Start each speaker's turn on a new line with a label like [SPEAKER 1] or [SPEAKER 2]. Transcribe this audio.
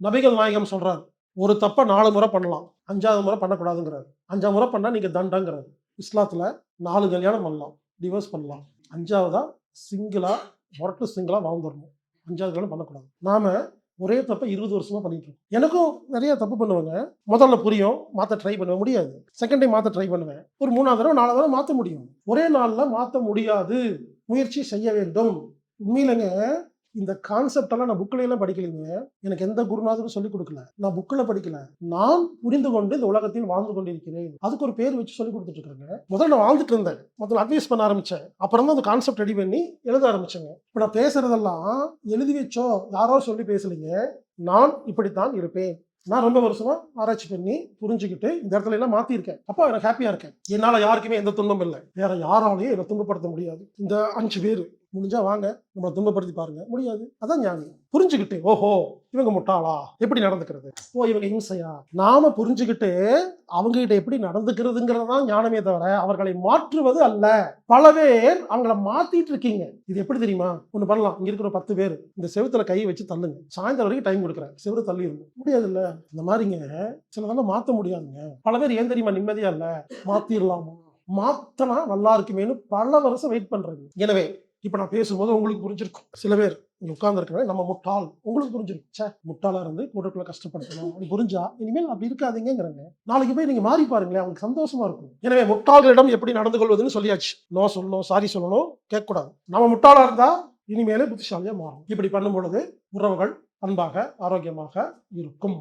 [SPEAKER 1] நபிகள் நாயகம் சொல்றாரு, ஒரு தப்ப 4 முறை பண்ணலாம். 5வது முறை பண்ணக்கூடாதுங்கிறாரு. 5 முறை பண்ணா நீங்க தண்டங்கிறாரு. இஸ்லாத்துல 4 கல்யாணம் பண்ணலாம். டிவோர்ஸ் பண்ணலாம். 5வதா சிங்கிளா சிங்கிளா வாழ்ந்துரணும். 5வது கல்யாணம் பண்ணக்கூடாது. நாம ஒரே தப்ப 20 வருஷமா பண்ணிட்டு இருக்கோம். எனக்கும் நெறைய தப்பு பண்ணுவேங்க. முதல்ல புரியும். மாத்த ட்ரை பண்ணுவேன். முடியாது. செகண்ட் டைம் மாத்த ட்ரை பண்ணுவேன். ஒரு 3வது தடவ, 4வது தடவ மாத்த முடியும். ஒரே நாள்ல மாத்த முடியாது. முயற்சி செய்ய வேண்டும். உண்மையிலங்க இந்த கான்செப்ட் எல்லாம் நான் புக்ல எல்லாம் படிக்கலைங்க. எனக்கு எந்த குருநாதரும் சொல்லிக் கொடுக்கல. நான் புக்ல படிக்கல. நான் புரிந்து கொண்டு இந்த உலகத்தில் வாழ்ந்து கொண்டிருக்கிறேன். அதுக்கு ஒரு பேர் வச்சு சொல்லிக் கொடுத்துட்டு இருக்காங்க. முதல்ல நான் வாழ்ந்துட்டு இருந்தேன். முதல்ல அட்வைஸ் பண்ண ஆரம்பிச்சேன். அப்புறம் தான் அந்த கான்செப்ட் ரெடி பண்ணி எழுத ஆரம்பிச்சேங்க. இப்ப நான் பேசுறதெல்லாம் எழுதி வச்சோ யாரோ சொல்லி பேசலைங்க. நான் இப்படித்தான் இருப்பேன். நான் ரொம்ப வருஷமா ஆராய்ச்சி பண்ணி புரிஞ்சுக்கிட்டு இந்த இடத்துல எல்லாம் மாத்திருக்கேன். அப்போ எனக்கு ஹாப்பியா இருக்கேன். என்னால யாருக்குமே எந்த துன்பம் இல்லை. வேற யாராலையும் என்னை துன்பப்படுத்த முடியாது. இந்த 5 பேர் முடிஞ்சா வாங்க நம்மளை துன்பப்படுத்தி பாருங்க. முடியாது. அதான் ஞானி. புரிஞ்சுக்கிட்டு ஓஹோ இவங்க முட்டாளா, எப்படி நடந்துக்கிறது, ஓ இவங்க இம்சையா, நாம புரிஞ்சுக்கிட்டு அவங்க கிட்ட எப்படி நடந்துக்கிறதுங்கிறதான் ஞானமே தவிர அவர்களை மாற்றுவது அல்ல. பல பேர் அவங்கள மாத்திட்டு இருக்கீங்க. இது எப்படி தெரியுமா? ஒண்ணு பண்ணலாம். இங்க இருக்கிற 10 பேர் இந்த செவுத்துல கை வச்சு தள்ளுங்க. சாயந்தரம் வரைக்கும் டைம் கொடுக்குறேன். செவுரு தள்ளி இருக்கும். முடியாது இல்ல. இந்த மாதிரிங்க சிலதெல்லாம் மாத்த முடியாதுங்க. பல பேர் ஏன் தெரியுமா நிம்மதியா இல்ல, மாத்திரலாமா, மாத்தனா நல்லா இருக்குமேனு பல வருஷம் வெயிட் பண்றது. எனவே இப்ப நான் பேசும்போது உங்களுக்கு புரிஞ்சிருக்கும். சில பேர் இங்க உட்கார்ந்துருக்கவே நம்ம முட்டாள், உங்களுக்கு புரிஞ்சிருக்கும். சே முட்டாளா இருந்து கூட்டத்துக்குள்ள கஷ்டப்படுத்தணும் அப்படி புரிஞ்சா இனிமேல் அப்படி இருக்காதீங்கிறாங்க. நாளைக்கு போய் நீங்க மாறி பாருங்களேன், அவங்களுக்கு சந்தோஷமா இருக்கும். எனவே முட்டாள்களிடம் எப்படி நடந்து கொள்வதுன்னு சொல்லியாச்சு. நோ சொல்லணும், சாரி சொல்லணும், கேட்கக்கூடாது. நம்ம முட்டாளா இருந்தா இனிமேலே புத்திசாலியா மாறும். இப்படி பண்ணும் பொழுது உறவுகள் அன்பாக ஆரோக்கியமாக இருக்கும்.